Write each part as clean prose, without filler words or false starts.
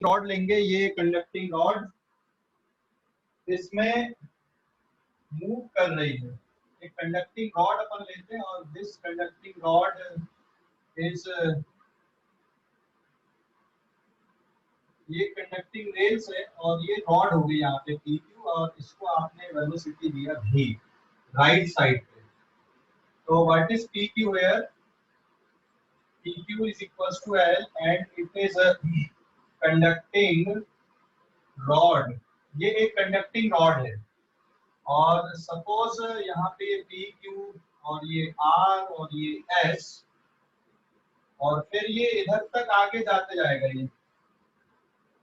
Rod लेंगे, ये conducting rod इसमें मूव कर रही है, एक कंडक्टिंग रॉड अपन लेते हैं और दिस कंडक्टिंग रॉड इज, ये कंडक्टिंग रेल्स है और ये रॉड हो गई यहाँ पे PQ और इसको आपने वेलोसिटी दिया v राइट साइड पे। तो what is PQ here? PQ is equals to L and it is a conducting rod, ये एक कंडक्टिंग रॉड है और सपोज यहाँ पे PQ और ये R और ये S और फिर ये इधर तक आगे जाते जाएगा,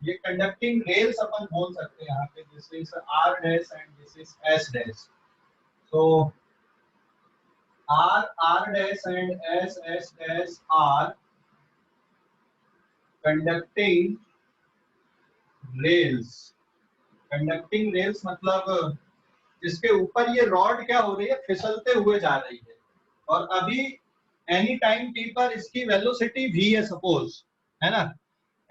ये कंडक्टिंग रेल्स अपन बोल सकते हैं यहाँ पे, this is R dash and this is S dash. So R dash and S dash are conducting rails. Conducting rails मतलब जिसके ऊपर ये रॉड क्या हो रही है, फिसलते हुए जा रही है और अभी एनी टाइम t पर इसकी वेलोसिटी v है सपोज, है ना,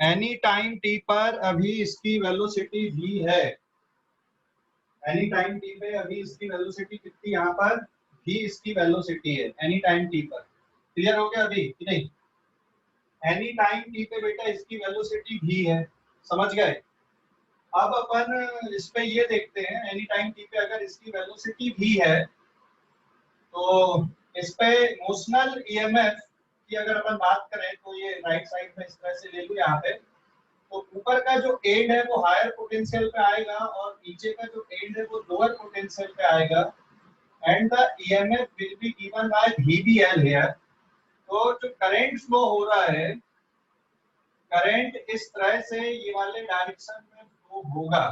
एनी टाइम t पर अभी इसकी वेलोसिटी v है, एनी टाइम t पे अभी इसकी वेलोसिटी कितनी, यहाँ पर v इसकी वेलोसिटी है एनी टाइम t पर। क्लियर हो गया अभी कि नहीं? एनी टाइम t पे बेटा इसकी वेलोसिटी v है, समझ गए? अब अपन इस पे ये देखते हैं, एनी टाइम t पे अगर इसकी वेलोसिटी v है तो इस पे मोशनल ईएमएफ की अगर अपन बात करें तो ये राइट साइड में इस तरह से ले लूं यहाँ पे, तो ऊपर का जो एंड है वो हायर पोटेंशियल पे आएगा और नीचे का जो एंड है वो लोअर पोटेंशियल पे आएगा and the EMF will be given by VBL here. तो जो करंट फ्लो हो रहा है, करंट इस तरह से ये वाले डायरेक्शन में फ्लो होगा।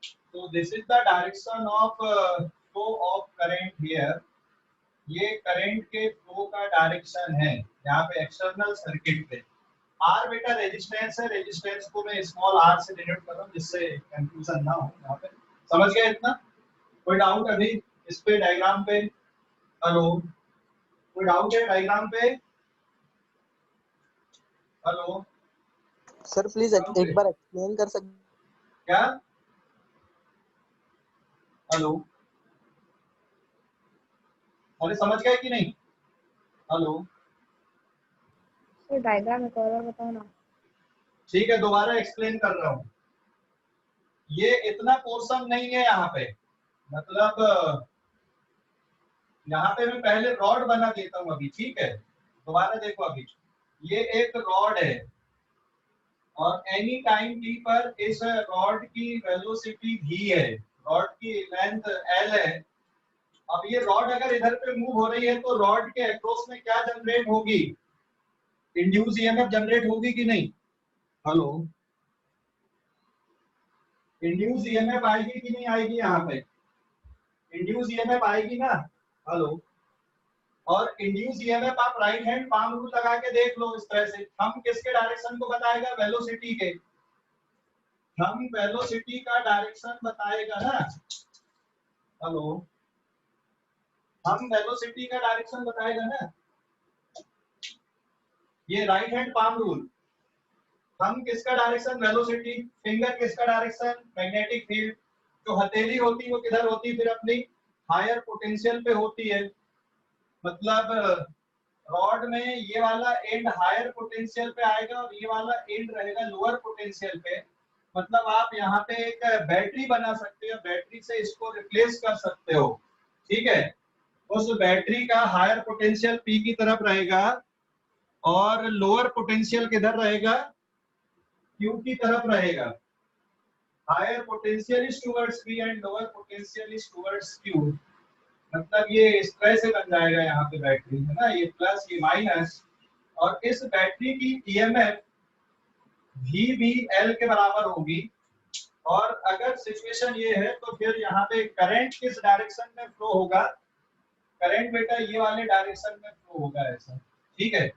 तो this is the direction of flow of current here, ये करंट के फ्लो का डायरेक्शन है यहाँ पे एक्सटर्नल सर्किट पे। R बेटा रेजिस्टेंस है, रेजिस्टेंस को मैं स्मॉल r से डिनोट कर रहा हूँ जिससे कंफ्यूजन ना हो यहाँ पे। समझ गए इतना? कोई डाउट अभी इस पे डायग्राम पे? हेलो, कोई डाउट है डायग्राम पे? हेलो सर प्लीज एक बार एक्सप्लेन कर सकते क्या? हेलो, अरे समझ गए कि नहीं? हेलो सर डायग्राम एक और बताओ ना। ठीक है, दोबारा एक्सप्लेन कर रहा हूँ। ये इतना पोर्शन नहीं है यहाँ पे, मतलब यहाँ पे मैं पहले रॉड बना देता हूँ अभी, ठीक है? दोबारा देखो, अभी ये एक रॉड है और एनी टाइम t पर इस रॉड की वेलोसिटी v है, रॉड की लेंथ l है। अब ये रॉड अगर इधर पे मूव हो रही है तो रॉड के अक्रॉस में क्या जनरेट होगी? इंड्यूस ईएमएफ जनरेट होगी कि नहीं? हेलो, इंड्यूस ईएमएफ आएगी कि नहीं आएगी? यहाँ पे इंड्यूस ईएमएफ आएगी ना? हेलो, और इंड्यूस ईएमएफ आप राइट हैंड पाम रूल लगा के देख लो इस तरह से, हम किसके डायरेक्शन को बताएगा? वेलोसिटी के, हम वेलोसिटी का डायरेक्शन बताएगा ना। हेलो, हम वेलोसिटी का डायरेक्शन बताएगा ना, ये राइट हैंड पाम रूल। हम किसका डायरेक्शन? वेलोसिटी। फिंगर किसका डायरेक्शन? Magnetic field. जो हथेली होती है वो किधर होती है? फिर अपनी हायर पोटेंशियल पे होती है, मतलब रॉड में ये वाला एंड हायर पोटेंशियल पे आएगा और ये वाला एंड रहेगा लोअर पोटेंशियल पे। मतलब आप यहाँ पे एक बैटरी बना सकते हो, बैटरी से इसको रिप्लेस कर सकते हो, ठीक है? उस बैटरी का हायर पोटेंशियल P की तरफ रहेगा और लोअर पोटेंशियल किधर रहेगा? Q की तरफ रहेगा। Higher potential is towards P and lower potential is towards Q। मतलब ये इस तरह से बन जाएगा यहाँ पे बैटरी, है ना, ये प्लस ये माइनस, और इस बैटरी की ईएमएफ VBL के बराबर होगी। और अगर सिचुएशन ये है तो फिर यहाँ पे करंट किस डायरेक्शन में फ्लो होगा? करंट बेटा ये वाले डायरेक्शन में फ्लो होगा, ऐसा, ठीक है?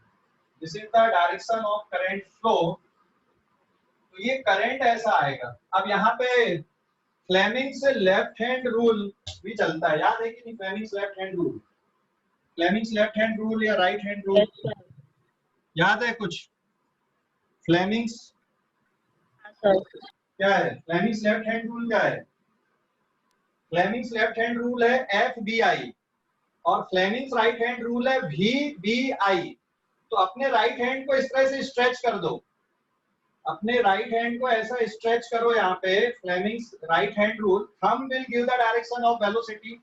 This is the direction of current flow. तो ये करंट ऐसा आएगा। अब यहाँ पे फ्लेमिंग्स लेफ्ट हैंड रूल भी चलता है, याद है कि नहीं? Fleming's left hand rule, Fleming's left hand rule या राइट हैंड रूल, याद है कुछ? फ्लेमिंग्स क्या है फ्लेमिंग्स लेफ्ट हैंड रूल? क्या है फ्लेमिंग्स लेफ्ट हैंड रूल? है FBI, और फ्लेमिंग्स राइट हैंड रूल है VBI। तो अपने राइट हैंड को इस तरह से स्ट्रेच कर दो, अपने राइट हैंड को ऐसा स्ट्रेच करो यहाँ पे, Fleming's right hand rule, thumb will give the direction of velocity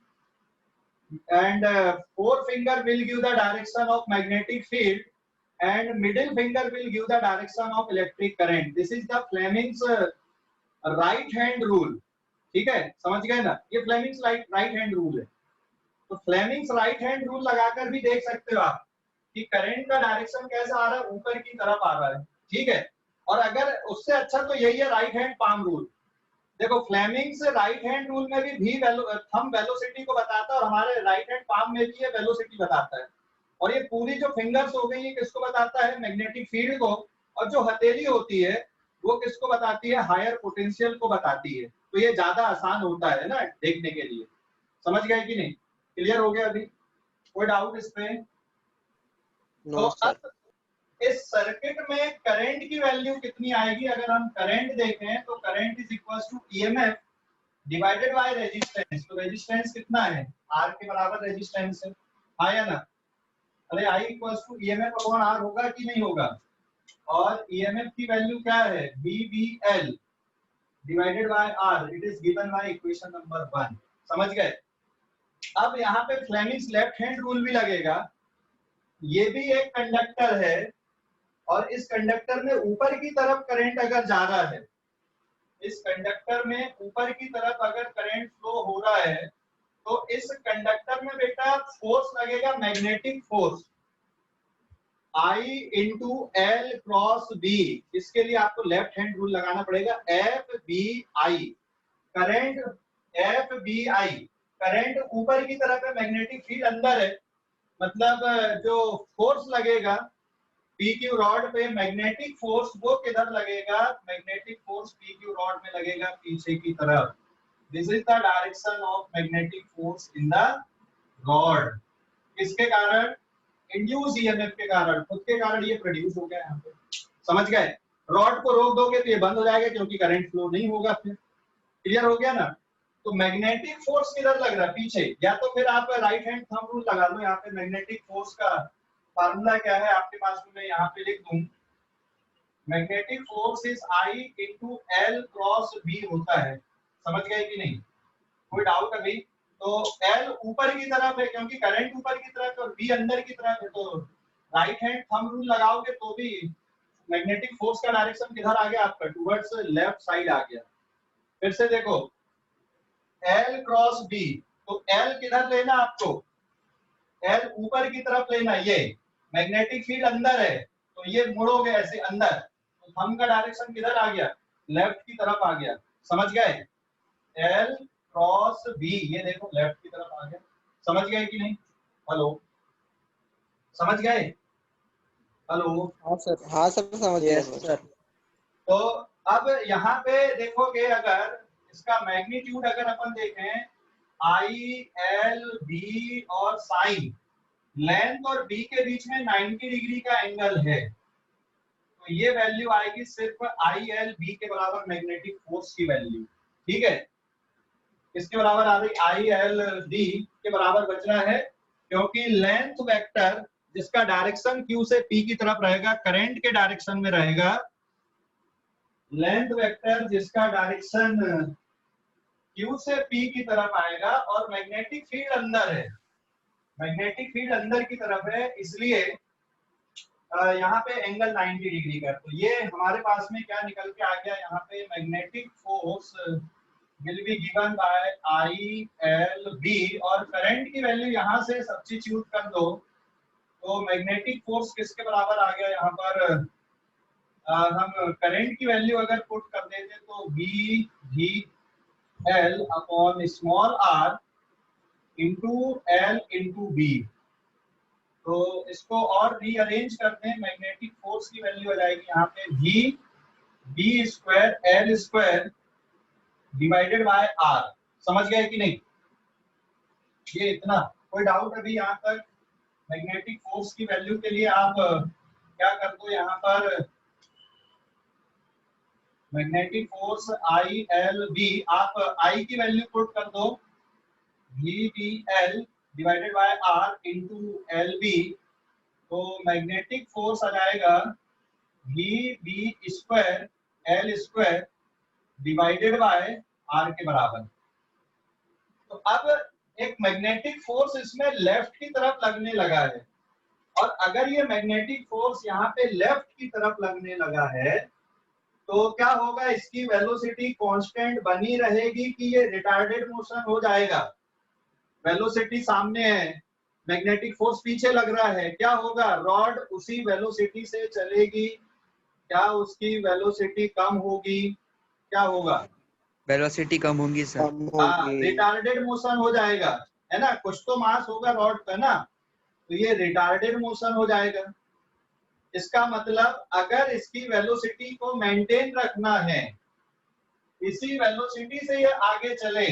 and forefinger will give the direction of magnetic field and middle finger will give the direction of electric current. This is the Fleming's right hand rule. ठीक है, समझ गए ना? ये Fleming's right hand rule है। तो Fleming's right hand rule लगाकर भी देख सकते हो आप कि करंट का डायरेक्शन कैसा आ रहा है, ऊपर की तरफ आ रहा है। ठीक है, और अगर उससे अच्छा तो यही है राइट हैंड पाम रूल। देखो फ्लेमिंग्स राइट हैंड रूल में भी थंब वेलोसिटी को बताता है और हमारे राइट हैंड पाम में भी ये वेलोसिटी बताता है। और ये पूरी जो फिंगर्स हो गई ये किसको बताता है? मैग्नेटिक फील्ड को। और जो हथेली होती है वो किसको बताती है? हायर पोटेंशियल को बताती है। तो ये ज्यादा आसान होता है ना देखने के लिए। समझ गए कि नहीं? क्लियर हो गया अभी? कोई डाउट इस पे? No sir. अब इस सर्किट में करंट की वैल्यू कितनी आएगी? अगर हम करंट देखें तो current is equal to EMF divided by resistance. तो रेजिस्टेंस कितना है? R के बराबर रेजिस्टेंस है, आया ना? अरे I equal to EMF upon R होगा कि नहीं होगा? और EMF की वैल्यू क्या है? VBL divided by R, it is given by equation number 1। समझ गए? अब यहाँ पे फ्लेमिंग्स लेफ्ट हैंड रूल भी लगेगा। ये भी एक कंडक्टर है और इस कंडक्टर में ऊपर की तरफ करंट अगर जा रहा है, इस कंडक्टर में ऊपर की तरफ अगर करंट फ्लो हो रहा है तो इस कंडक्टर में बेटा फोर्स लगेगा, magnetic force I into L cross B। इसके लिए आपको लेफ्ट हैंड रूल लगाना पड़ेगा, FBI। करंट FBI, करंट ऊपर की तरफ है, मैग्नेटिक फील्ड अंदर है, मतलब जो फोर्स लगेगा PQ रॉड पे, मैग्नेटिक फोर्स वो किधर लगेगा? मैग्नेटिक फोर्स PQ रॉड में लगेगा पीछे की तरफ। This is the direction of magnetic force in the rod. किसके कारण? इंड्यूस EMF के कारण, खुद के कारण ये प्रोड्यूस हो गया यहाँ पे। समझ गए? रॉड को रोक दोगे तो ये बंद हो जाएगा क्योंकि करंट फ्लो नहीं होगा फिर। क्लियर हो गया ना? तो मैग्नेटिक फोर्स किधर लग रहा है? पीछे। या तो फिर आप राइट हैंड थंब रूल लगा लो, यहाँ पे मैग्नेटिक फोर्स का फार्मूला क्या है आपके पास में, मैं यहाँ पे लिख दूं। Magnetic force is I into L cross B होता है। समझ गए कि नहीं? कोई डाउट अभी? तो L ऊपर की तरफ है क्योंकि करंट ऊपर की तरफ है और B अंदर की तरफ है, तो राइट हैंड थंब रूल लगाओगे तो भी मैग्नेटिक फोर्स का डायरेक्शन किधर आ गया आपका? टुवर्ड्स लेफ्ट साइड आ गया। फिर से देखो L क्रॉस B, तो L किधर लेना आपको? L ऊपर की तरफ लेना। ये मैग्नेटिक फील्ड अंदर है तो ये मुड़ोगे ऐसे अंदर, तो थंब का डायरेक्शन किधर आ गया? लेफ्ट की तरफ आ गया। समझ गए? L क्रॉस B, ये देखो लेफ्ट की तरफ आ गया। समझ गए कि नहीं? हेलो, समझ गए? हेलो, हाँ सर, हाँ सर, समझ गया सर। तो अब यहाँ पे देखोगे, अगर इसका मैग्नीट्यूड अगर अपन देखें I L B और साइन, लेंथ और B के बीच में 90 डिग्री का एंगल है, तो ये वैल्यू आएगी सिर्फ I L B के बराबर मैग्नेटिक फोर्स की वैल्यू। ठीक है, इसके बराबर आ रही I L D के बराबर बच रहा है, क्योंकि लेंथ वेक्टर जिसका डायरेक्शन Q से P की तरफ रहेगा, करंट के डायरेक्शन में रहेगा। लेंथ वेक्टर जिसका डायरेक्शन Q से P की तरफ आएगा और मैग्नेटिक फील्ड अंदर है, मैग्नेटिक फील्ड अंदर की तरफ है, इसलिए यहाँ पे एंगल 90 डिग्री का। तो ये हमारे पास में क्या निकल के आ गया? यहाँ पे magnetic force will be given by I L B, और करंट की वैल्यू यहाँ से सब्स्टिट्यूट कर दो तो मैग्नेटिक फोर्स किसके बराबर आ गया? यहाँ पर हम करंट की वैल्यू अगर पुट कर देते तो VL upon small r into L into B। तो इसको और रीअरेंज करते हैं, मैग्नेटिक फोर्स की वैल्यू आ जाएगी यहाँ पे V square L square divided by R। समझ गए कि नहीं? ये इतना। कोई डाउट अभी यहाँ तक? मैग्नेटिक फोर्स की वैल्यू के लिए आप क्या कर दो, यहाँ पर magnetic force I L B, आप आई की वैल्यू पुट कर दो, V B L divided by R into L B, तो मैग्नेटिक फोर्स आ जाएगा V B square L square divided by R के बराबर। तो अब एक मैग्नेटिक फोर्स इसमें लेफ्ट की तरफ लगने लगा है, और अगर ये मैग्नेटिक फोर्स यहाँ पे लेफ्ट की तरफ लगने लगा है तो क्या होगा, इसकी वेलोसिटी कांस्टेंट बनी रहेगी कि ये रिटार्डेड मोशन हो जाएगा? वेलोसिटी सामने है, मैग्नेटिक फोर्स पीछे लग रहा है, क्या होगा, रॉड उसी वेलोसिटी से चलेगी, क्या उसकी वेलोसिटी कम होगी, क्या होगा? वेलोसिटी कम होगी सर। कम हाँ, होगी। रिटार्डेड मोशन हो जाएगा, है ना, कुछ तो मास होगा रॉड का ना, तो ये रिटार्डेड मोशन हो जाएगा। इसका मतलब अगर इसकी वेलोसिटी को मेंटेन रखना है, इसी वेलोसिटी से ये आगे चले,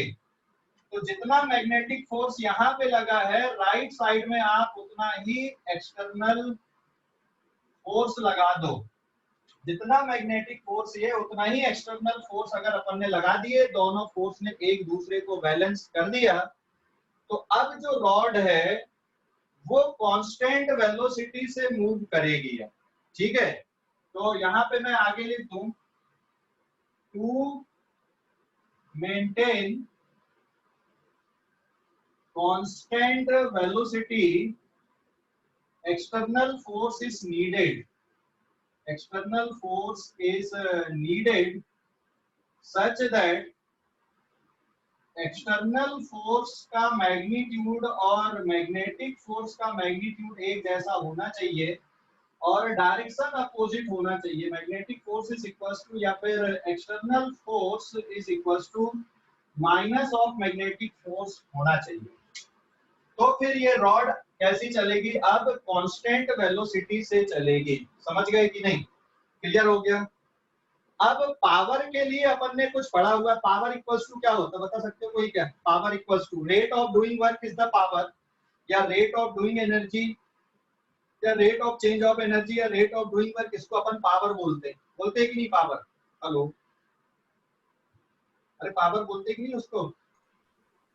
तो जितना मैग्नेटिक फोर्स यहाँ पे लगा है राइट साइड में आप उतना ही एक्सटर्नल फोर्स लगा दो। जितना मैग्नेटिक फोर्स ये उतना ही एक्सटर्नल फोर्स अगर अपन ने लगा दिए, दोनों फोर्स ने एक दूसरे को बैलेंस कर दिया, तो अब जो रॉड है वो कांस्टेंट वेलोसिटी से मूव करेगी। ठीक है, तो यहाँ पे मैं आगे लिख दूं, to maintain constant velocity external force is needed, external force is needed such that external force का मैग्नीट्यूड और मैग्नेटिक फोर्स का मैग्नीट्यूड एक जैसा होना चाहिए और डायरेक्शन अपोजिट होना चाहिए। Magnetic force is equals to या फिर external force is equals to minus of magnetic force होना चाहिए। तो फिर ये रॉड कैसी चलेगी, अब कांस्टेंट वेलोसिटी से चलेगी। समझ गए कि नहीं? क्लियर हो गया? अब पावर के लिए अपन ने कुछ पढ़ा हुआ है, पावर इक्वल्स टू क्या होता है बता सकते हो कोई? क्या power equals to rate of doing work is the power, या रेट ऑफ डूइंग एनर्जी, या rate of change of energy, या रेट ऑफ डूइंग वर्क, इसको अपन पावर बोलते हैं। बोलते हैं कि नहीं पावर? हेलो, अरे पावर बोलते कि नहीं उसको?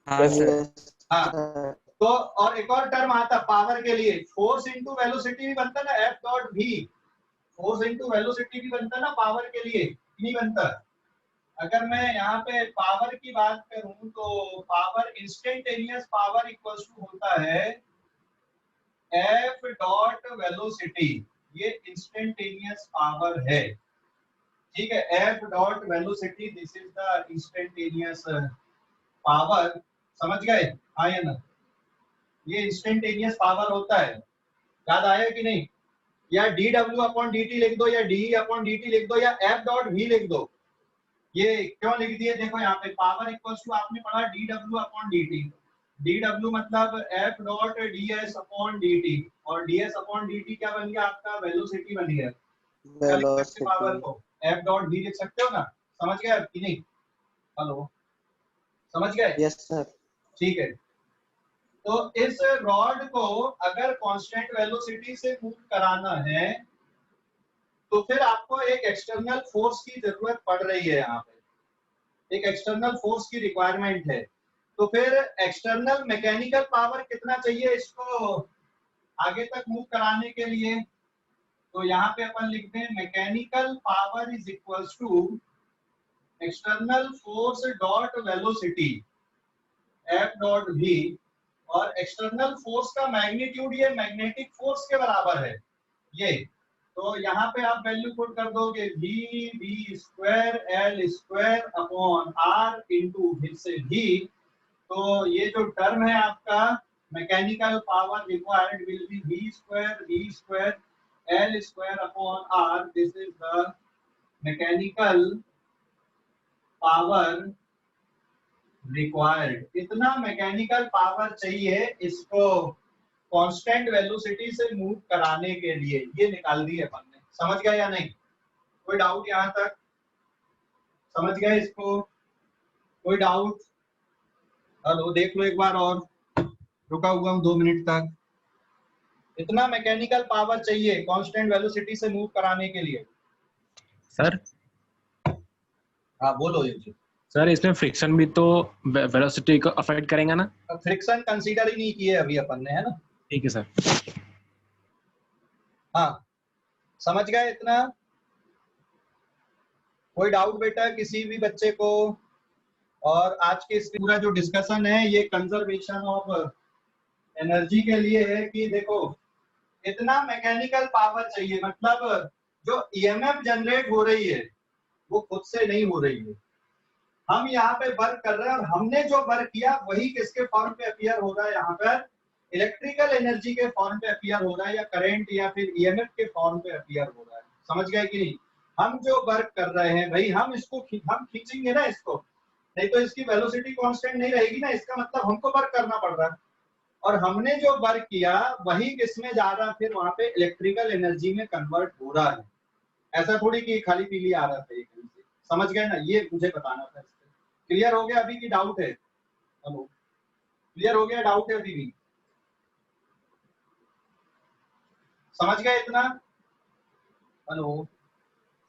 हाँ सर। हाँ, तो और एक और टर्म आता है पावर के लिए, फोर्स इनटू वेलोसिटी भी बनता है ना, f dot v, force into velocity भी बनता है ना पावर के लिए, नहीं बनता? अगर मैं यहाँ पे पावर की बात करूं तो power, instantaneous power equals to होता है एफ डॉट वेलोसिटी, ये इंस्टेंटेनियस पावर है। ठीक है, f dot velocity, this is the instantaneous power. समझ गए? हाँ या ना? ये इंस्टेंटेनियस पावर होता है, याद आया कि नहीं? या D W upon D T लिख दो, या डी अपॉन डी टी लिख दो, या एफ डॉट वी लिख दो। ये क्यों लिख दिए? देखो यहाँ पे पावर इक्वल्स टू आपने पढ़ा D W upon D T, D W मतलब F dot D S upon D T, और D S upon D T क्या बन गया आपका? वेलोसिटी बन गया। क्या लिख सकते पावर को? एफ डॉट वी लिख सकते हो ना? समझ गए कि नहीं? हेलो, समझ गए? Yes sir. ठीक है, तो इस रॉड को अगर कांस्टेंट वेलोसिटी से मूव कराना है तो फिर आपको एक एक्सटर्नल फोर्स की जरूरत पड़ रही है। यहाँ पे एक एक्सटर्नल फोर्स की रिक्वायरमेंट है, तो फिर एक्सटर्नल मैकेनिकल पावर कितना चाहिए इसको आगे तक मूव कराने के लिए? तो यहाँ पे अपन लिखते हैं mechanical power is equals to external force dot velocity f dot v, और एक्सटर्नल फोर्स का मैग्नीट्यूड ये मैग्नेटिक फोर्स के बराबर है ये। तो यहाँ पे आप वैल्यू पुट कर दोगे V B square L square upon R into से वी। तो ये जो टर्म है आपका mechanical power required will be V square L square upon R, this is the mechanical power required. इतना मैकेनिकल पावर चाहिए इसको कांस्टेंट वेलोसिटी से मूव कराने के लिए, ये निकाल दी है अपन ने। समझ गए या नहीं? कोई डाउट यहाँ तक? समझ गए इसको? कोई डाउट? हेलो, देख लो एक बार और, रुका हुआ हूँ 2 मिनट तक। इतना मैकेनिकल पावर चाहिए कांस्टेंट वेलोसिटी से मूव कराने के लिए। सर हाँ बोलो ये। सर इसमें फ्रिक्शन भी तो वेलोसिटी को अफेक्ट करेगा ना? फ्रिक्शन कंसीडर ही नहीं किए अभी अपन ने, है ना। ठीक है सर। हाँ समझ गए इतना? कोई डाउट बेटा किसी भी बच्चे को? और आज के इस पूरा जो डिस्कशन है ये कंजर्वेशन ऑफ एनर्जी के लिए है कि देखो इतना मैकेनिकल पावर चाहिए, मतलब जो ईएमएफ जनरेट हो रही है वो खुद से नहीं हो रही है। हम यहाँ पे वर्क कर रहे हैं और हमने जो वर्क किया वही किसके फॉर्म पे अपीयर हो रहा है, यहाँ पर इलेक्ट्रिकल एनर्जी के फॉर्म पे अपीयर हो रहा है, या करंट या फिर ईएमएफ के फॉर्म पे अपीयर हो रहा है। समझ गए कि नहीं? हम जो वर्क कर रहे हैं भाई हम इसको हम खींचेंगे ना इसको, नहीं तो इसकी वेलोसिटी कांस्टेंट नहीं रहेगी ना, इसका मतलब हमको वर्क करना पड़ रहा है। और हमने जो वर्क किया वही किसमें जा रहा है, फिर वहां पे इलेक्ट्रिकल एनर्जी में कन्वर्ट हो रहा है। ऐसा थोड़ी कि खाली पीली आ रहा था एक से। समझ गए ना? ये मुझे बताना था। क्लियर हो गया अभी की डाउट है? हेलो, क्लियर हो गया? डाउट है अभी भी? समझ गए इतना? हेलो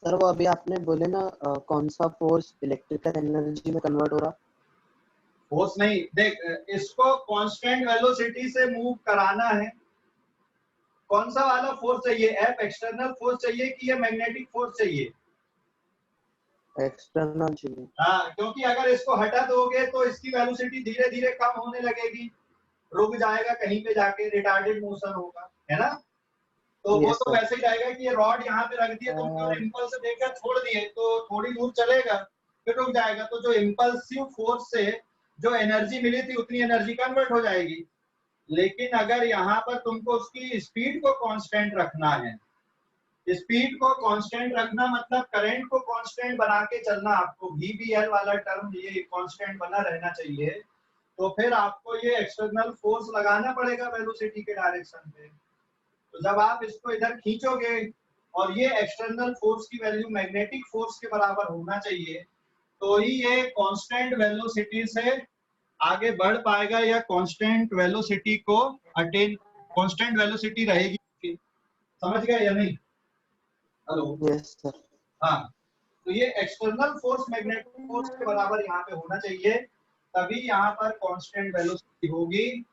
सर वो अभी आपने बोले ना कौन सा फोर्स इलेक्ट्रिकल एनर्जी में कन्वर्ट हो रहा? फोर्स नहीं, देख इसको कांस्टेंट वेलोसिटी से मूव कराना है। कौन सा वाला फोर्स चाहिए? एफ एक्सटर्नल फोर्स चाहिए कि ये मैग्नेटिक फोर्स चाहिए? एक्सटर्नल चाहिए। हाँ, क्योंकि अगर इसको हटा दोगे तो इसकी वेलोसिटी धीरे धीरे कम होने लगेगी, रुक जाएगा कहीं पे जाके, रिटार्डेड मोशन होगा, है ना। तो वो तो वैसे ही रहेगा कि ये रॉड यहाँ पे रख दिए तुमने और इम्पल्स देकर छोड़ दिए तो थोड़ी दूर चलेगा फिर रुक जाएगा, तो जो इम्पल्सिव फोर्स से जो एनर्जी मिली थी उतनी एनर्जी कन्वर्ट हो जाएगी। लेकिन अगर यहाँ पर तुमको उसकी स्पीड को कांस्टेंट रखना है, स्पीड को कांस्टेंट रखना मतलब करंट को कांस्टेंट बना के चलना, आपको VBL वाला टर्म ये कांस्टेंट बना रहना चाहिए, तो फिर आपको ये एक्सटर्नल फोर्स लगाना पड़ेगा वेलोसिटी के डायरेक्शन पे। तो जब आप इसको इधर खींचोगे और ये एक्सटर्नल फोर्स की वैल्यू मैग्नेटिक फोर्स के बराबर होना चाहिए, तो ही ये कांस्टेंट वेलोसिटी से आगे बढ़ पाएगा या कांस्टेंट वेलोसिटी को अटेन, कांस्टेंट वेलोसिटी रहेगी। समझ गए या नहीं? हेलो। Yes sir. हाँ, तो ये एक्सटर्नल फोर्स मैग्नेटिक फोर्स के बराबर यहाँ पे होना चाहिए, तभी यहाँ पर कांस्टेंट वेलोसिटी होगी,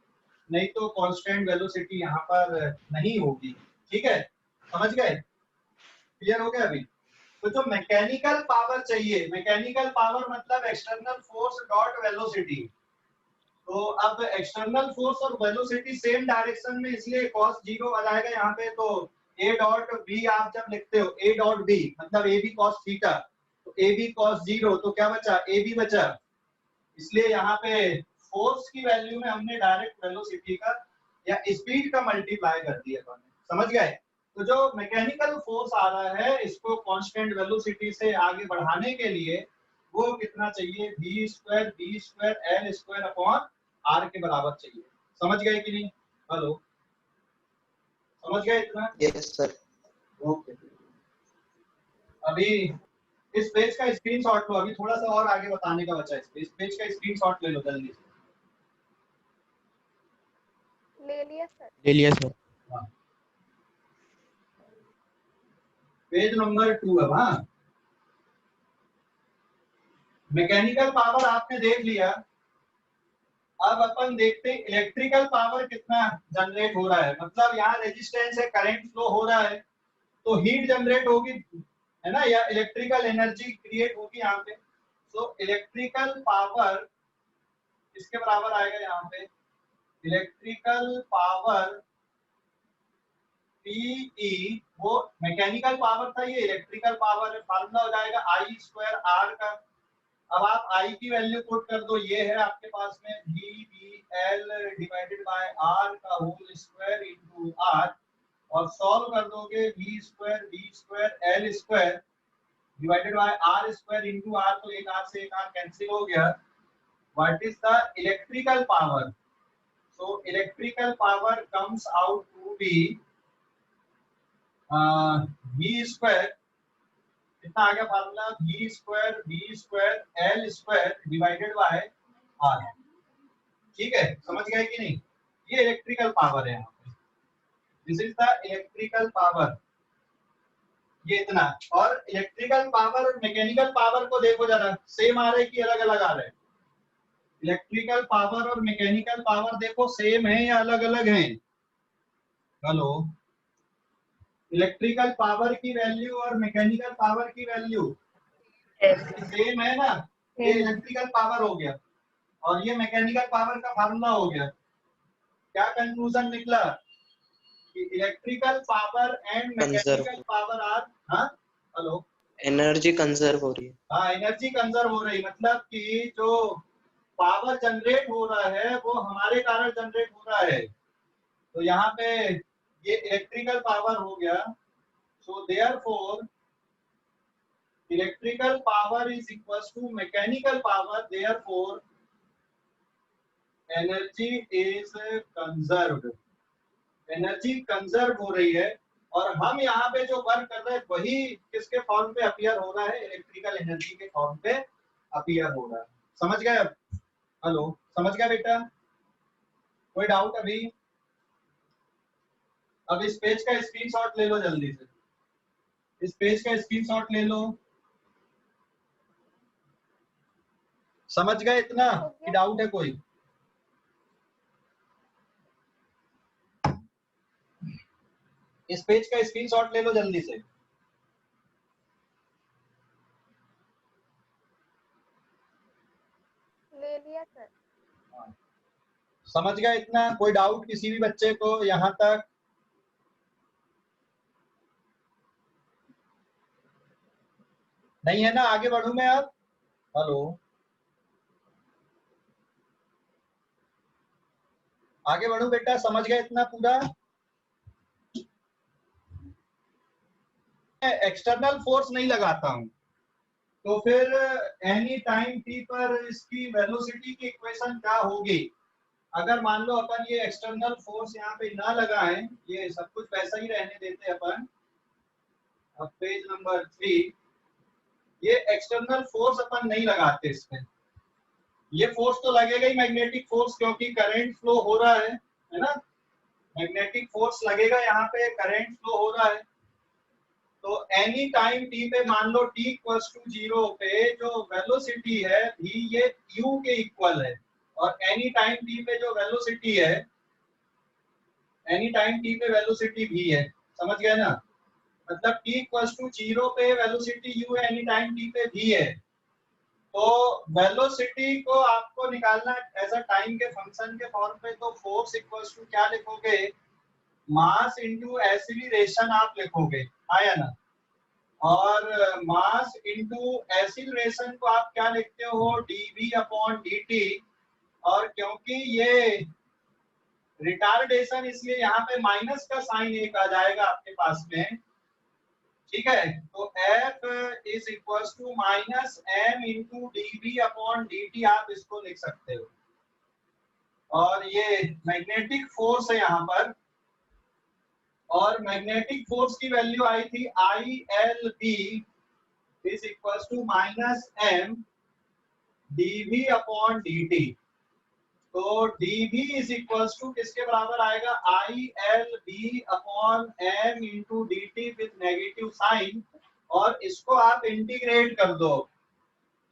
नहीं तो कांस्टेंट वेलोसिटी यहाँ पर नहीं होगी। ठीक है, समझ गए? क्लियर हो गया अभी? तो जो मैकेनिकल पावर चाहिए, मैकेनिकल पावर मतलब एक्सटर्नल फोर्स डॉट वेलोसिटी। तो अब एक्सटर्नल फोर्स और वेलोसिटी सेम डायरेक्शन में, इसलिए cos 0 आ जाएगा यहाँ पे। तो a डॉट b आप जब लिखते हो a डॉट b मतलब a b cos थीटा, तो a b cos 0 तो क्या बचा? a b बचा। इसलिए यहाँ पे फोर्स की वैल्यू में हमने डायरेक्ट वेलोसिटी का या स्पीड का मल्टीप्लाई कर दिया। समझ गए? तो जो मैकेनिकल फोर्स आ रहा है इसको कांस्टेंट वेलोसिटी से आगे बढ़ाने के लिए वो कितना चाहिए? v² L² अपॉन r के बराबर चाहिए। समझ गए कि नहीं? हेलो, समझ गए इतना? Yes sir. ओके, अभी इस पेज का स्क्रीनशॉट लो, अभी थोड़ा सा और आगे बताने का बचा है। इस पेज का स्क्रीनशॉट ले लो जल्दी से। ले लिया सर। ले लिया सर। हाँ, पेज नंबर 2 है। हाँ, मैकेनिकल पावर आपने देख लिया, अब अपन देखते हैं इलेक्ट्रिकल पावर कितना जनरेट हो रहा है। मतलब यहाँ रेजिस्टेंस है, करंट फ्लो हो रहा है, तो हीट जनरेट होगी, है ना, या इलेक्ट्रिकल एनर्जी क्रिएट होगी यहाँ पे। तो इलेक्ट्रिकल पावर इसके बराबर आएगा यहाँ पे, इलेक्ट्रिकल पावर PE, वो मैकेनिकल पावर था, ये इलेक्ट्रिकल पावर है। फार्मूला हो जाएगा I² R का। अब आप I की वैल्यू पुट कर दो, ये है आपके पास में VBL डिवाइडेड बाय R का होल स्क्वायर इनटू R, और सॉल्व कर दोगे V² L² divided by R² into R, तो एक R से एक R कैंसिल हो गया। What is the electrical power? So electrical power comes out to be V², कितना आ गया formula? V² L² divided by R। ठीक है, समझ गए कि नहीं? ये इलेक्ट्रिकल पावर है यहाँ पे, this is the electrical power. ये इतना। और इलेक्ट्रिकल पावर और मैकेनिकल पावर को देखो जरा, सेम आ रहा है कि अलग अलग आ रहा है? इलेक्ट्रिकल पावर और मैकेनिकल पावर देखो सेम है या अलग अलग है? हेलो, इलेक्ट्रिकल पावर की वैल्यू और मैकेनिकल पावर की वैल्यू सेम है ना? ये इलेक्ट्रिकल पावर हो गया और ये मैकेनिकल पावर का फार्मूला हो गया। क्या कंक्लूजन निकला? कि electrical power and mechanical power are, हाँ हेलो, एनर्जी कंजर्व हो रही है। हाँ एनर्जी कंजर्व हो रही, मतलब कि जो पावर जनरेट हो रहा है वो हमारे कारण जनरेट हो रहा है। तो यहाँ पे ये इलेक्ट्रिकल पावर हो गया। So therefore electrical power is equal to mechanical power, therefore energy is conserved. Energy conserve हो रही है और हम यहाँ पे जो वर्क कर रहे हैं वही किसके फॉर्म पे अपीयर हो रहा है? इलेक्ट्रिकल एनर्जी के फॉर्म पे अपीयर हो रहा है। समझ गए अब? हेलो, समझ गया बेटा? कोई डाउट अभी? अब इस पेज का स्क्रीनशॉट ले लो जल्दी से, इस पेज का स्क्रीनशॉट ले लो। समझ गए इतना कि डाउट है कोई? इस पेज का स्क्रीनशॉट ले लो जल्दी से। ले लिया सर। समझ गया इतना? कोई डाउट किसी भी बच्चे को यहाँ तक? नहीं है ना? आगे बढ़ूं मैं अब? हेलो, आगे बढ़ूं बेटा? समझ गए इतना पूरा? एक्सटर्नल फोर्स नहीं लगाता हूं तो फिर एनी टाइम टी पर इसकी वेलोसिटी की इक्वेशन क्या होगी? अगर मान लो अपन ये एक्सटर्नल फोर्स यहाँ पे ना लगाएं, ये सब कुछ वैसा ही रहने देते अपन। अब पेज नंबर 3, ये एक्सटर्नल फोर्स अपन नहीं लगाते इसमें। ये फोर्स तो लगेगा ही मैग्नेटिक फोर्स, क्योंकि करंट फ्लो हो रहा है ना? मैग्नेटिक फोर्स लगेगा, यहाँ पे करंट फ्लो हो रहा है। तो एनी टाइम टी पे मान लो t इक्वल्स टू 0 पे जो वेलोसिटी है v, ये u के इक्वल है। और एनी टाइम t पे जो वेलोसिटी है, एनी टाइम t पे वेलोसिटी v है। समझ गए ना? मतलब t इक्वल्स टू 0 पे वेलोसिटी u है, एनी टाइम t पे v है। तो वेलोसिटी को आपको निकालना एज अ टाइम के फंक्शन के फॉर्म पे, तो फोर्स इक्वल्स टू क्या लिखोगे? मास इनटू एक्सीलरेशन आप लिखोगे, आया ना? और मास इनटू एक्सीलरेशन को आप क्या लिखते हो? dv upon dt। और क्योंकि ये रिटार्डेशन, इसलिए यहाँ पे माइनस का साइन एक आ जाएगा आपके पास में, ठीक है? तो F is equal to minus m into dv upon dt, आप इसको लिख सकते हो। और ये मैग्नेटिक फोर्स है यहाँ पर, और मैग्नेटिक फोर्स की वैल्यू आई थी ILB is equal to minus m dv upon dt। तो dv इज इक्वल टू किसके बराबर आएगा? ILB upon m into dt with negative sign. और इसको आप इंटीग्रेट कर दो।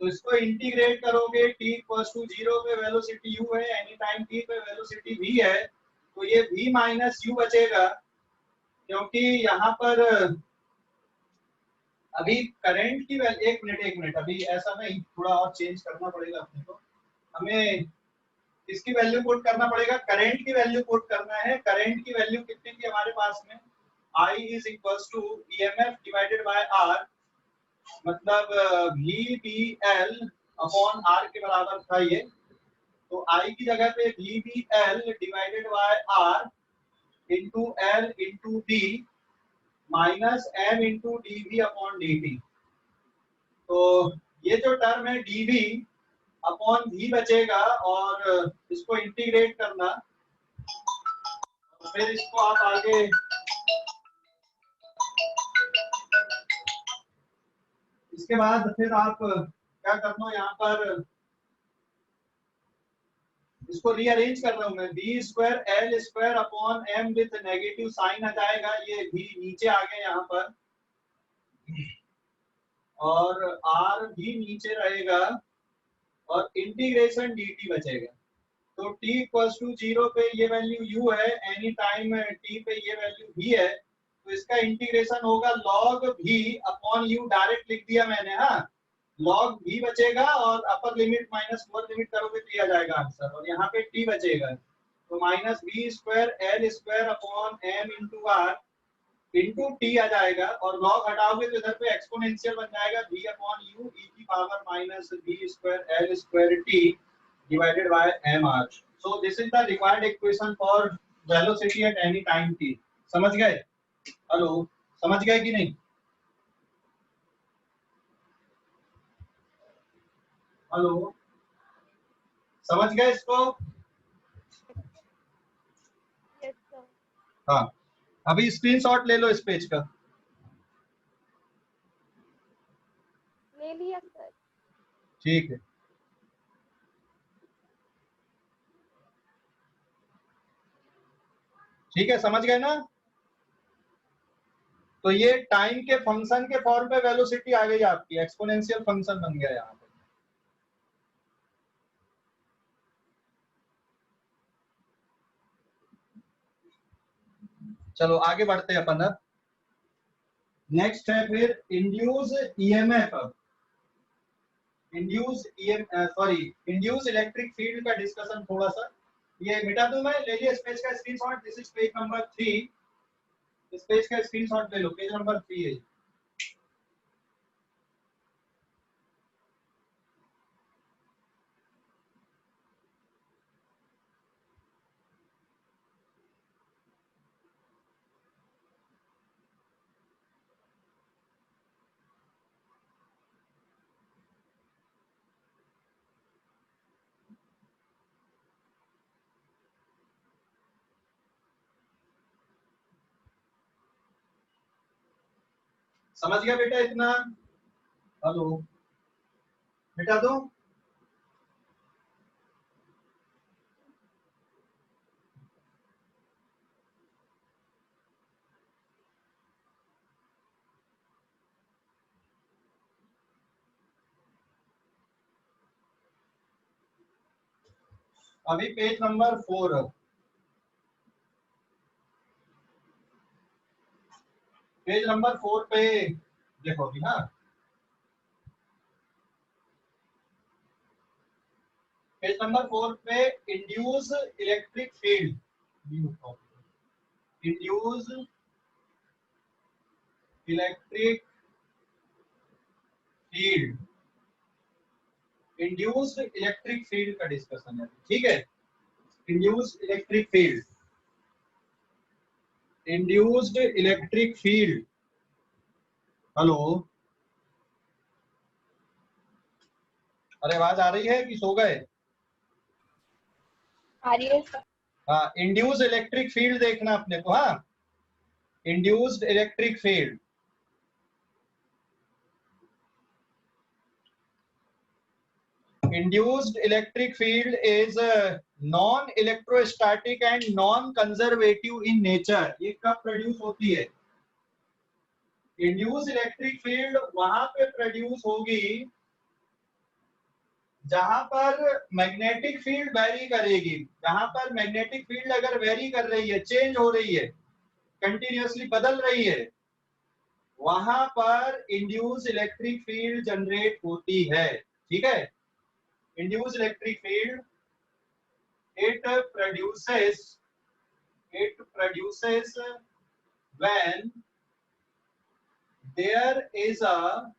तो इसको इंटीग्रेट करोगे, t इक्वल टू 0 पे वेलोसिटी u है, एनी टाइम t पे वेलोसिटी v है, तो ये v माइनस u बचेगा। क्योंकि यहाँ पर अभी करंट की वैल्यू, एक मिनट, अभी ऐसा नहीं, थोड़ा और चेंज करना पड़ेगा अपने को। हमें इसकी वैल्यू पुट करना पड़ेगा, करंट की वैल्यू पुट करना है। करंट की वैल्यू कितनी थी हमारे पास में? I is equal to EMF divided by R, मतलब VBL अपॉन R के बराबर था ये। तो I की जगह पे VBL divided by R into L into D minus M into dV upon dt। तो ये जो टर्म है dV अपॉन v बचेगा, और इसको इंटीग्रेट करना, फिर इसको आप आगे इसके बाद फिर आप क्या करना, यहाँ पर इसको रीअरेंज कर रहा हूं मैं। v square l square upon m with negative sign आ जाएगा, ये v नीचे आ गया यहाँ पर, और r भी नीचे रहेगा और इंटीग्रेशन dt बचेगा। तो t इक्वल्स टू 0 पे ये वैल्यू u है, एनी टाइम t पे ये वैल्यू v है, तो इसका इंटीग्रेशन होगा log v upon u, direct लिख दिया मैंने। हाँ, log v बचेगा और upper limit minus lower limit करोगे तो आ जाएगा आंसर, और यहाँ पे t बचेगा तो minus B square L square upon m into R into T आ जाएगा, और log हटाओगे तो इधर पे एक्सपोनेंशियल बन जाएगा v अपॉन u e की power minus B square L square T divided by mr. So this is the required equation for velocity at any time t. समझ गए? हेलो, समझ गए कि नहीं? हेलो, समझ गए इसको? Yes, sir. हाँ, अभी स्क्रीनशॉट ले लो इस पेज का। ले लिया सर। ठीक है, ठीक है, समझ गए ना? तो ये टाइम के फंक्शन के फॉर्म पे वेलोसिटी आ गई आपकी, एक्सपोनेंशियल फंक्शन बन गया यहाँ पे। चलो आगे बढ़ते हैं अपन। अब नेक्स्ट है फिर induce EMF. Induce electric field का डिस्कशन थोड़ा सा, ये मिटा दूं मैं, ले लिया इस पेज का screenshot. This is page number 3, इस पेज का स्क्रीनशॉट ले लो, पेज नंबर 3 है। समझ गया बेटा इतना? हेलो, मिटा दो? अभी पेज नंबर 4, पेज नंबर 4 पे देखो अभी। हाँ, पेज नंबर 4 पे induce electric field, induce electric field, induced electric field का डिस्कशन है। ठीक है, induced electric field, induced electric field. Hello, अरे आवाज आ रही है कि सो गए? आ रही है सर। हाँ, इंड्यूस्ड इलेक्ट्रिक फील्ड देखना अपने को। हाँ, induced electric field, induced electric field is non-electrostatic and non-conservative in nature. ये कब प्रोड्यूस होती है? induced electric field वहां पे प्रोड्यूस होगी जहां पर मैग्नेटिक फील्ड वेरी करेगी। जहां पर मैग्नेटिक फील्ड अगर वेरी कर रही है, चेंज हो रही है, कंटिन्यूअसली बदल रही है, वहां पर इंड्यूस इलेक्ट्रिक फील्ड जनरेट होती है। ठीक है, induced electric field, it produces when there is a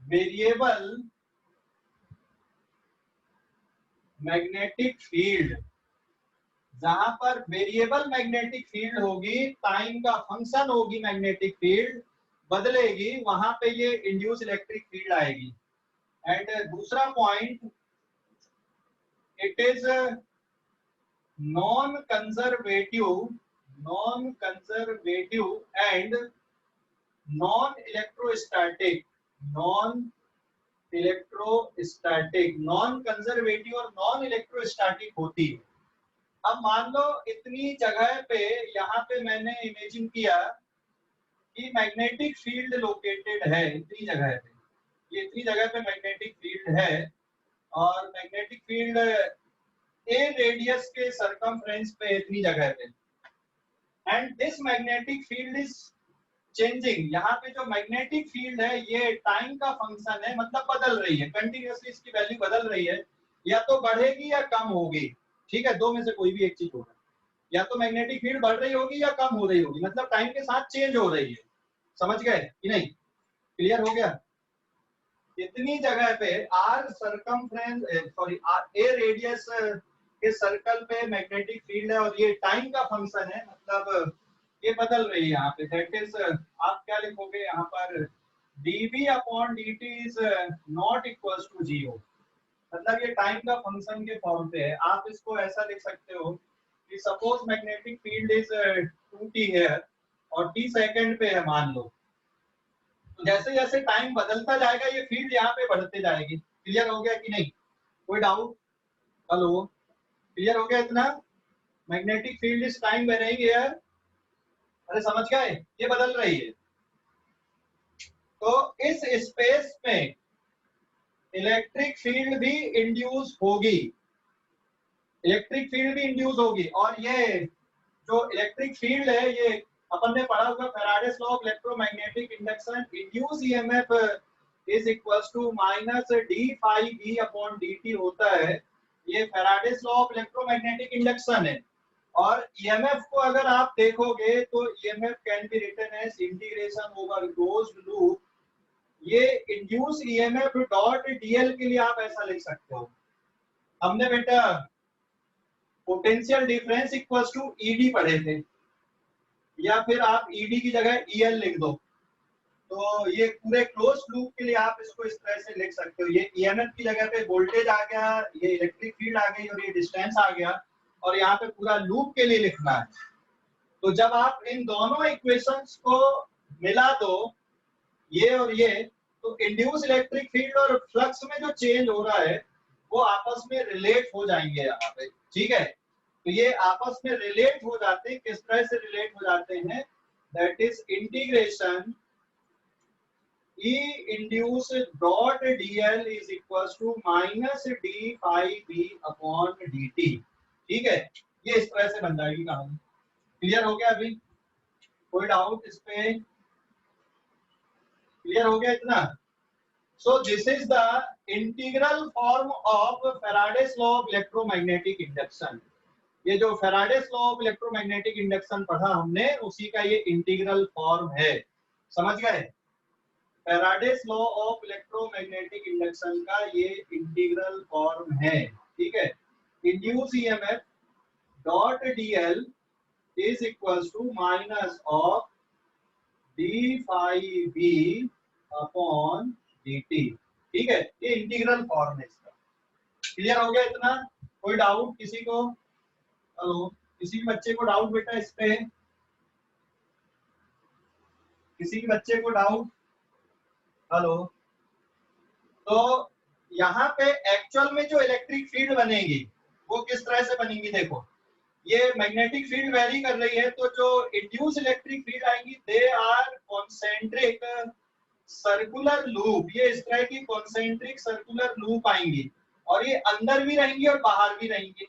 variable magnetic field। जहां पर वेरिएबल मैग्नेटिक फील्ड होगी, टाइम का फंक्शन होगी, मैग्नेटिक फील्ड बदलेगी, वहां पे ये इंड्यूस इलेक्ट्रिक फील्ड आएगी। एंड दूसरा point, it is non conservative and non electrostatic, non conservative और नॉन इलेक्ट्रोस्टैटिक होती है। अब मान लो इतनी जगह पे, यहाँ पे मैंने इमेजिन किया कि मैग्नेटिक फील्ड लोकेटेड है इतनी जगह पे, ये इतनी जगह पे मैग्नेटिक फील्ड है, और मैग्नेटिक फील्ड ए रेडियस के सरकमफ्रेंस पे इतनी जगह पे, and this magnetic field is changing. यहाँ पे जो मैग्नेटिक फील्ड है ये टाइम का फंक्शन है, मतलब बदल रही है कंटिन्यूअसली, इसकी वैल्यू बदल रही है, या तो बढ़ेगी या कम होगी, ठीक है, दो में से कोई भी एक चीज होगा, या तो मैग्नेटिक फील्ड बढ़ रही होगी या कम हो रही होगी, मतलब टाइम के साथ चेंज हो रही है। समझ गए कि नहीं? क्लियर हो गया? इतनी जगह पे R circumference sorry a radius के सर्कल पे मैग्नेटिक फील्ड है, और ये टाइम का फंक्शन है, मतलब ये बदल रही है यहाँ पे। दैट इज आप क्या लिखोगे यहाँ पर, dv upon dt is not equals to 0, मतलब ये टाइम का फंक्शन के फॉर्म पे है। आप इसको ऐसा लिख सकते हो कि suppose magnetic field is 2t है और t सेकंड पे है मान लो, तो जैसे जैसे टाइम बदलता जाएगा ये फील्ड यहाँ पे बढ़ते जाएगी। क्लियर हो गया कि नहीं? कोई डाउट? हेलो, क्लियर हो गया इतना? Magnetic field is time varying here, अरे समझ गए, ये बदल रही है। तो इस स्पेस में इलेक्ट्रिक फील्ड भी इंड्यूस होगी, इलेक्ट्रिक फील्ड भी इंड्यूस होगी, और ये जो इलेक्ट्रिक फील्ड है ये अपन ने पढ़ा हुआ Faraday's law of electromagnetic induction, induce EMF is equals to minus D phi B upon D होता है। ये Faraday's law of electromagnetic induction है, और ईएमएफ को अगर आप देखोगे तो EMF can be written as integration over closed loop. ये इंड्यूस ईएमएफ डॉट डीएल के लिए आप ऐसा लिख सकते हो, हमने बेटा potential difference equals to ED पढ़े थे, या फिर आप ईडी की जगह ईएल लिख दो, तो ये पूरे क्लोज लूप के लिए आप इसको इस तरह से लिख सकते हो। ये ईएमएफ की जगह पे वोल्टेज आ गया, ये इलेक्ट्रिक फील्ड आ गई, और ये डिस्टेंस आ गया, और यहाँ पे पूरा लूप के लिए लिखना है। तो जब आप इन दोनों इक्वेशंस को मिला दो, ये और ये, तो इंड्यूस इलेक्ट्रिक फील्ड और फ्लक्स में जो चेंज हो रहा है वो आपस में रिलेट हो जाएंगे यहाँ पे, ठीक है? तो ये आपस में रिलेट हो जाते हैं, किस तरह से रिलेट हो जाते हैं, that is integration E induce dot dl is equals to minus D phi B upon dt, ठीक है? ये इस तरह से बन जाएगी कहानी। क्लियर हो गया? अभी कोई डाउट इस पे? क्लियर हो गया इतना? So this is the integral form of Faraday's law of electromagnetic induction. ये जो Faraday's law of electromagnetic induction पढ़ा हमने, उसी का ये इंटीग्रल फॉर्म है। समझ गए? Faraday's law of electromagnetic induction का ये इंटीग्रल फॉर्म है, ठीक है? Induced EMF dot dl is equals to minus of d phi b upon dt, ठीक है? ये इंटीग्रल फॉर्म है इसका। क्लियर हो गया इतना? कोई डाउट किसी को? हेलो, किसी भी बच्चे को डाउट बेटा इस पे? किसी भी बच्चे को डाउट? हेलो, तो यहाँ पे एक्चुअल में जो इलेक्ट्रिक फील्ड बनेगी वो किस तरह से बनेगी? देखो, ये मैग्नेटिक फील्ड वेरी कर रही है, तो जो इंड्यूस इलेक्ट्रिक फील्ड आएंगी they are concentric circular loop, ये इस तरह की कॉन्सेंट्रिक सर्कुलर लूप आएंगी, और ये अंदर भी रहेंगी और बाहर भी रहेंगी।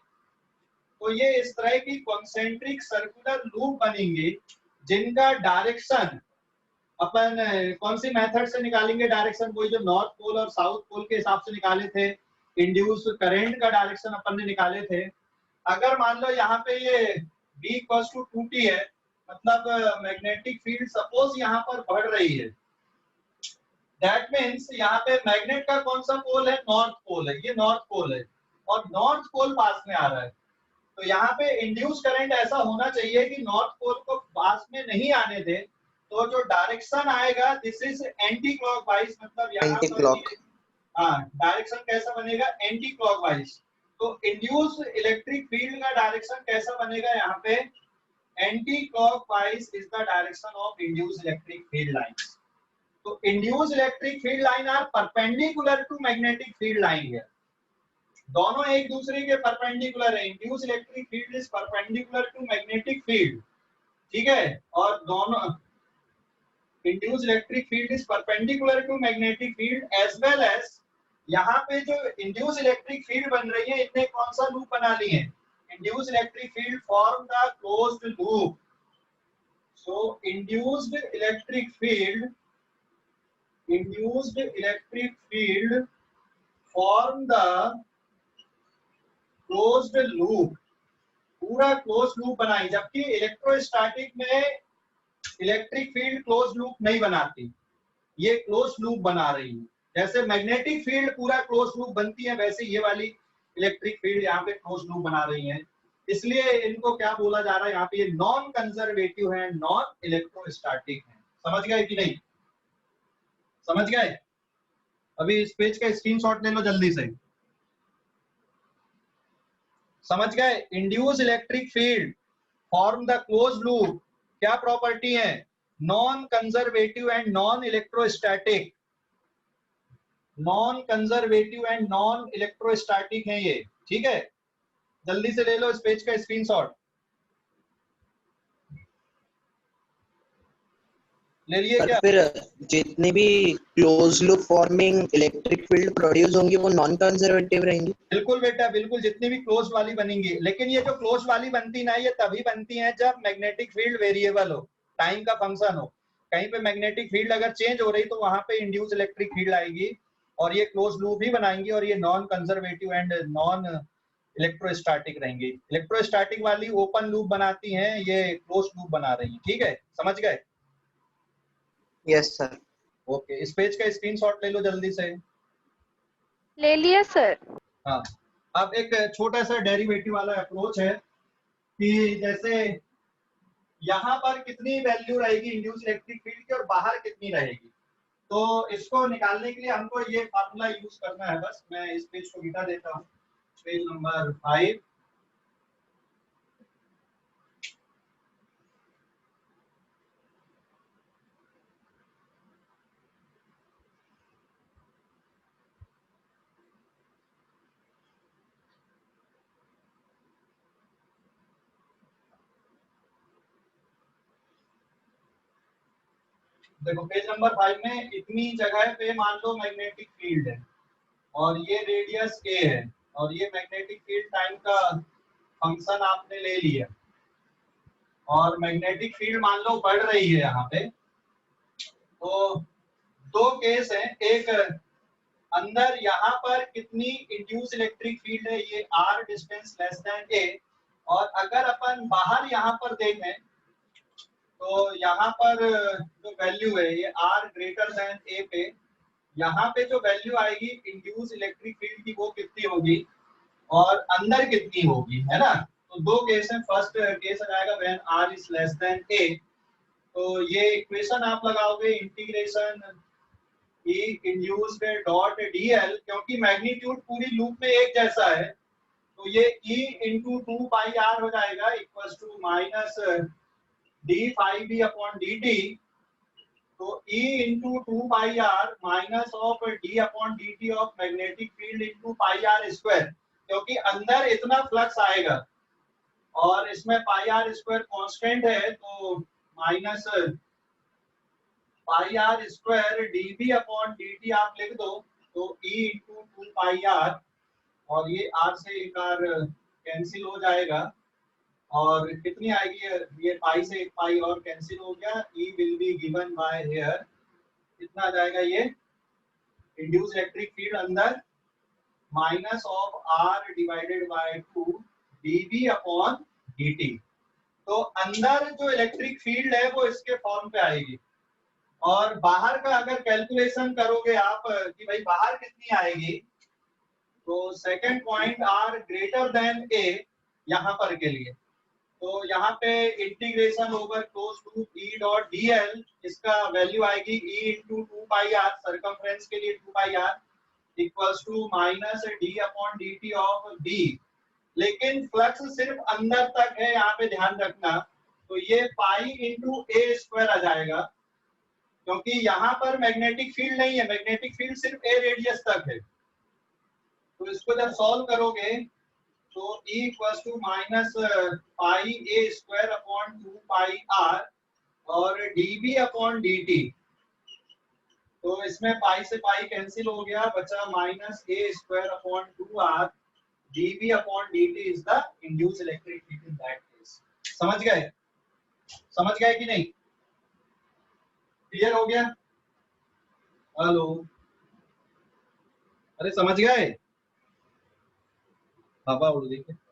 तो ये इस तरह की कॉन्सेंट्रिक सर्कुलर लूप बनेंगी, जिनका डायरेक्शन अपन कौन सी मेथड से निकालेंगे? डायरेक्शन वही जो नॉर्थ पोल और साउथ पोल के हिसाब से निकाले थे, इंड्यूस करंट का डायरेक्शन अपन ने निकाले थे। अगर मान लो यहाँ पे ये B इक्वल्स टू 2t है, मतलब मैग्नेटिक फील्ड सपोज यहाँ पर बढ़ रही है, दैट मीन्स यहाँ पे मैग्नेट का कौन सा पोल है? नॉर्थ पोल है, ये नॉर्थ पोल है, और नॉर्थ पोल पास में आ रहा है। तो यहाँ पे इंड्यूस करंट ऐसा होना चाहिए कि नॉर्थ पोल को पास में नहीं आने दे, तो जो डायरेक्शन आएगा दिस इज एंटी क्लॉकवाइज, मतलब यहाँ पर हाँ डायरेक्शन कैसा बनेगा? Anti clockwise. तो इंड्यूस इलेक्ट्रिक फील्ड का डायरेक्शन कैसा बनेगा? यहाँ पे anti clockwise is the direction of induce electric field lines. तो induce electric field line are perpendicular to magnetic field line है, दोनों एक दूसरे के परपेंडिकुलर है। Induce electric field is perpendicular to magnetic field, ठीक है? और दोनों induce electric field is perpendicular to magnetic field as well as, यहाँ पे जो इंड्यूस इलेक्ट्रिक फील्ड बन रही है इनने कौन सा लूप बना ली है, induce electric field form the closed loop. So induced electric field form the closed loop, पूरा क्लोज लूप बनाई, जबकि इलेक्ट्रोस्टैटिक में इलेक्ट्रिक फील्ड क्लोज लूप नहीं बनाती, ये क्लोज लूप बना रही है। जैसे मैग्नेटिक फील्ड पूरा क्लोज लूप बनती है वैसे ये वाली इलेक्ट्रिक फील्ड यहाँ पे क्लोज लूप बना रही है, इसलिए इनको क्या बोला जा रहा है यहाँ पे, ये नॉन कंजर्वेटिव है, नॉन इलेक्ट्रोस्टैटिक है। समझ गए कि नहीं, समझ गए? अभी इस पेज का स्क्रीनशॉट ले लो जल्दी से। समझ गए? Induce electric field form the close loop, क्या प्रॉपर्टी है, non conservative and non electrostatic, non conservative and non electrostatic है ये, ठीक है? जल्दी से ले लो इस पेज का स्क्रीनशॉट, ले लिए क्या? फिर जितनी भी close loop forming electric field produce होंगी वो नॉन कंजर्वेटिव रहेंगी? बिल्कुल बेटा, बिल्कुल, जितनी भी क्लोज वाली बनेंगी, लेकिन ये जो क्लोज वाली बनती ना, ये तभी बनती है जब मैग्नेटिक फील्ड वेरिएबल हो, टाइम का फंक्शन हो। कहीं पे मैग्नेटिक फील्ड अगर चेंज हो रही तो वहां पे इंड्यूस इलेक्ट्रिक फील्ड आएगी और ये क्लोज लूप ही बनाएंगी, और ये non conservative and non electrostatic रहेंगी। इलेक्ट्रोस्टैटिक वाली ओपन लूप बनाती हैं, ये क्लोज लूप बना रही है, ठीक है? समझ गए? Yes sir. ओके, इस पेज का स्क्रीनशॉट ले लो जल्दी से। ले लिया सर। हाँ, अब एक छोटा सा डेरिवेटिव वाला अप्रोच है कि जैसे यहाँ पर कितनी वैल्यू रहेगी इंड्यूस इलेक्ट्रिक फील्ड की और बाहर कितनी रहेगी, तो इसको निकालने के लिए हमको ये फार्मूला यूज करना है। बस मैं इस पेज को मिटा देता हूँ, पेज नंबर 5। देखो पेज नंबर 5 में इतनी जगह पे मान लो मैग्नेटिक फील्ड है और ये रेडियस a है और ये मैग्नेटिक फील्ड टाइम का फंक्शन आपने ले लिया और मैग्नेटिक फील्ड मान लो बढ़ रही है यहाँ पे। तो दो केस है, एक अंदर यहाँ पर कितनी इंड्यूस इलेक्ट्रिक फील्ड है, ये r distance less than a, और अगर अपन बाहर यहाँ पर देखें तो यहाँ पर जो वैल्यू है ये r ग्रेटर देन a पे, यहाँ पे जो वैल्यू आएगी इंड्यूस इलेक्ट्रिक फील्ड की वो कितनी होगी और अंदर कितनी होगी, है ना? तो दो केस हैं। फर्स्ट केस आ जाएगा when r is less than a, तो ये इक्वेशन आप लगाओगे integration e induced dot dl, क्योंकि मैग्नीट्यूड पूरी लूप में एक जैसा है तो ये e इंटू 2 पाई r हो जाएगा equals to minus d phi b upon dt। तो e into 2 pi r minus of d upon dt of magnetic field into pi r square, क्योंकि अंदर इतना फ्लक्स आएगा और इसमें पाई r स्क्वायर कांस्टेंट है तो minus pi r square dv upon dt आप लिख दो, तो e इंटू 2 पाई r, और ये r से एक r कैंसिल हो जाएगा और कितनी आएगी, ये पाई से एक पाई और कैंसिल हो गया, e will be given by here, कितना आ जाएगा ये इंड्यूस इलेक्ट्रिक फील्ड अंदर minus of r divided by 2 dv upon dt। तो अंदर जो इलेक्ट्रिक फील्ड है वो इसके फॉर्म पे आएगी और बाहर का अगर कैलकुलेशन करोगे आप कि भाई बाहर कितनी आएगी, तो second point r greater than a यहाँ पर के लिए, तो यहाँ पे integration over close loop e dot dl, इसका वैल्यू आएगी e into 2 pi r, circumference के लिए 2 pi r equals to minus d upon dt of b। लेकिन फ्लक्स सिर्फ अंदर तक है, यहाँ पे ध्यान रखना, तो ये पाई इंटू a स्क्वायर आ जाएगा, क्योंकि यहाँ पर मैग्नेटिक फील्ड नहीं है, मैग्नेटिक फील्ड सिर्फ a रेडियस तक है। तो इसको जब सॉल्व करोगे तो e equals to minus pi a square upon 2 pi r और dB अपॉन dt, तो इसमें पाई से पाई कैंसिल हो गया, बचा minus A square upon 2r dB upon dt is the induce electric field in that case. समझ गए? समझ गए कि नहीं? क्लियर हो गया? हेलो, अरे समझ गए? हवा उड़ रही है।